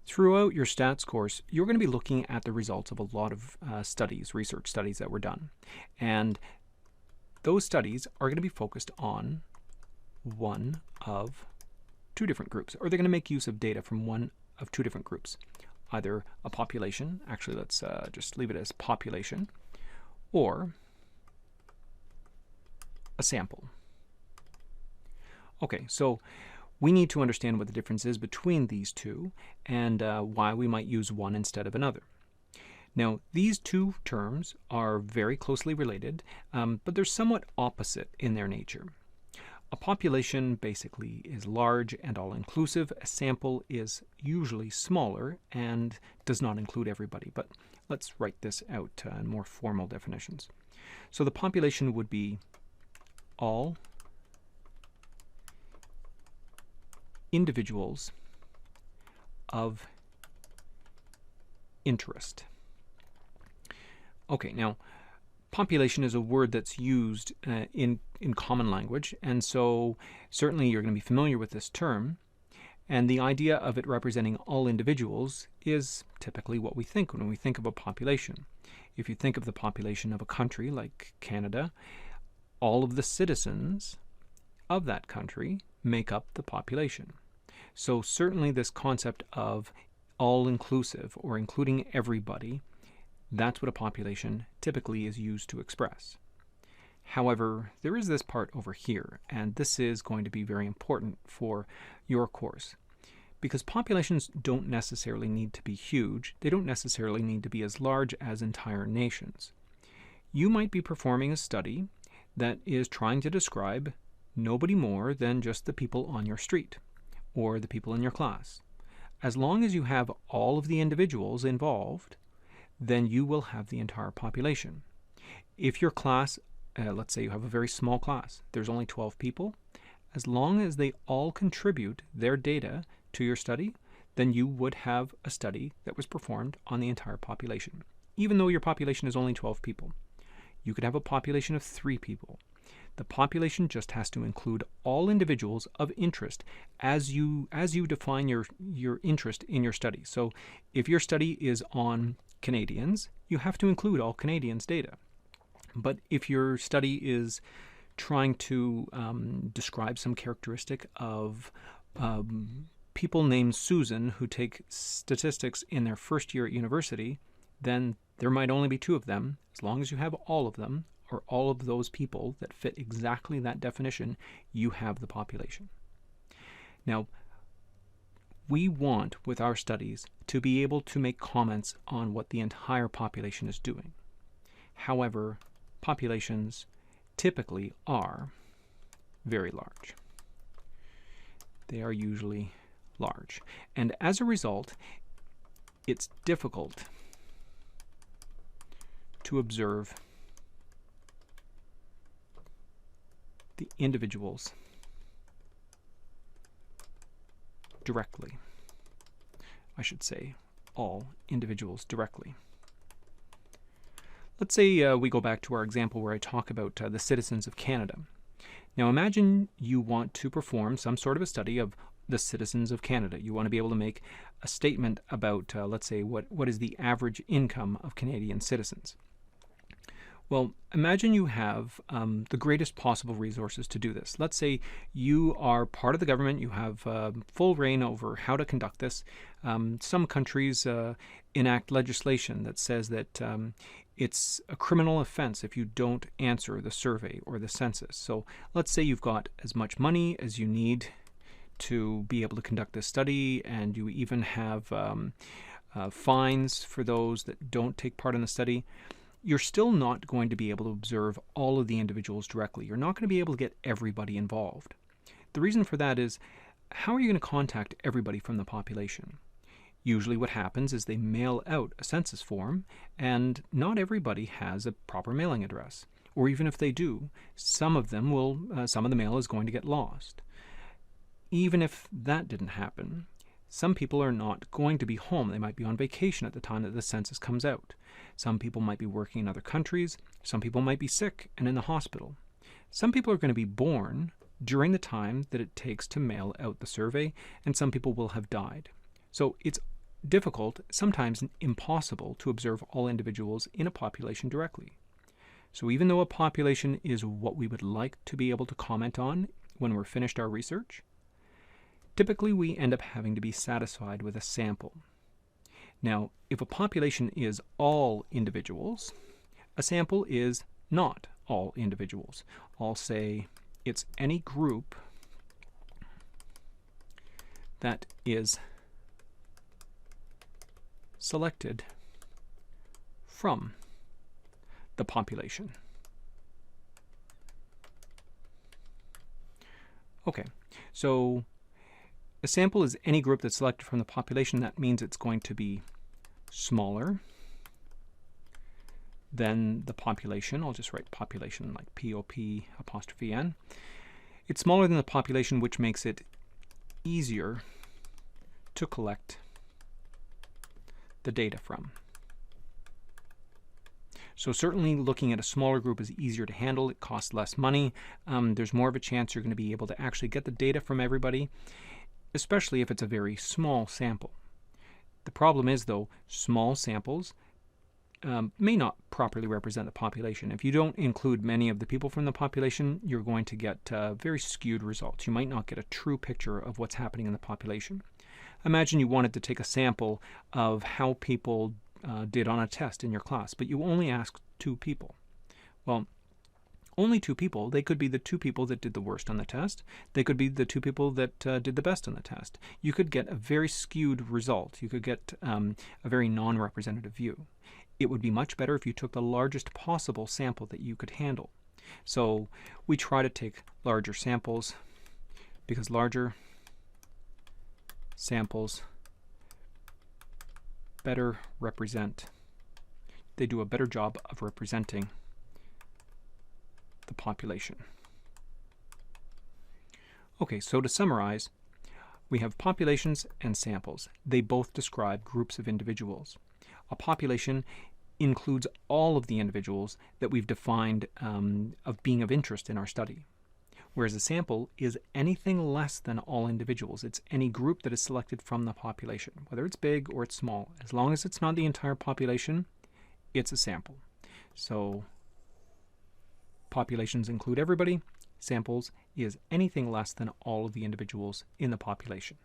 Throughout your stats course, you're going to be looking at the results of a lot of research studies that were done. And those studies are going to be focused on one of two different groups, or they're going to make use of data from one of two different groups. Either a population, actually let's just leave it as population, or a sample. Okay, so we need to understand what the difference is between these two and why we might use one instead of another. Now, these two terms are very closely related, but they're somewhat opposite in their nature. A population basically is large and all-inclusive. A sample is usually smaller and does not include everybody, but let's write this out in more formal definitions. So the population would be all individuals of interest. Okay, now population is a word that's used in common language, and so certainly you're going to be familiar with this term, and the idea of it representing all individuals is typically what we think when we think of a population. If you think of the population of a country like Canada, all of the citizens of that country make up the population. So certainly this concept of all-inclusive, or including everybody, that's what a population typically is used to express. However, there is this part over here, and this is going to be very important for your course, because populations don't necessarily need to be huge. They don't necessarily need to be as large as entire nations. You might be performing a study that is trying to describe nobody more than just the people on your street or the people in your class. As long as you have all of the individuals involved, then you will have the entire population. If your class, let's say you have a very small class, there's only 12 people, as long as they all contribute their data to your study, then you would have a study that was performed on the entire population, even though your population is only 12 people. You could have a population of 3 people. The population just has to include all individuals of interest as you define your interest in your study. So if your study is on Canadians, you have to include all Canadians' data. But if your study is trying to describe some characteristic of people named Susan who take statistics in their first year at university, then there might only be 2 of them. As long as you have all of them, or all of those people that fit exactly that definition, you have the population. Now, we want, with our studies, to be able to make comments on what the entire population is doing. However, populations typically are very large. They are usually large. And as a result, it's difficult to observe the individuals directly. I should say all individuals directly. Let's say we go back to our example where I talk about the citizens of Canada. Now imagine you want to perform some sort of a study of the citizens of Canada. You want to be able to make a statement about, let's say, what is the average income of Canadian citizens. Well, imagine you have the greatest possible resources to do this. Let's say you are part of the government, you have full reign over how to conduct this. Some countries enact legislation that says that it's a criminal offense if you don't answer the survey or the census. So let's say you've got as much money as you need to be able to conduct this study, and you even have fines for those that don't take part in the study. You're still not going to be able to observe all of the individuals directly. You're not going to be able to get everybody involved. The reason for that is, how are you going to contact everybody from the population? Usually what happens is they mail out a census form, and not everybody has a proper mailing address. Or even if they do, some of the mail is going to get lost. Even if that didn't happen, some people are not going to be home. They might be on vacation at the time that the census comes out. Some people might be working in other countries. Some people might be sick and in the hospital. Some people are going to be born during the time that it takes to mail out the survey, and some people will have died. So it's difficult, sometimes impossible, to observe all individuals in a population directly. So even though a population is what we would like to be able to comment on when we're finished our research, typically we end up having to be satisfied with a sample. Now, if a population is all individuals, a sample is not all individuals. I'll say it's any group that is selected from the population. Okay, so a sample is any group that's selected from the population. That means it's going to be smaller than the population. I'll just write population like POP''N. It's smaller than the population, which makes it easier to collect the data from. So certainly looking at a smaller group is easier to handle. It costs less money. There's more of a chance you're going to be able to actually get the data from everybody, especially if it's a very small sample. The problem is, though, small samples may not properly represent the population. If you don't include many of the people from the population, you're going to get very skewed results. You might not get a true picture of what's happening in the population. Imagine you wanted to take a sample of how people did on a test in your class, but you only asked 2 people. Well, only 2 people. They could be the 2 people that did the worst on the test. They could be the 2 people that did the best on the test. You could get a very skewed result. You could get a very non-representative view. It would be much better if you took the largest possible sample that you could handle. So we try to take larger samples because larger samples better represent. They do a better job of representing the population. Okay, so to summarize, we have populations and samples. They both describe groups of individuals. A population includes all of the individuals that we've defined of being of interest in our study, whereas a sample is anything less than all individuals. It's any group that is selected from the population, whether it's big or it's small. As long as it's not the entire population, it's a sample. So populations include everybody. Samples is anything less than all of the individuals in the population.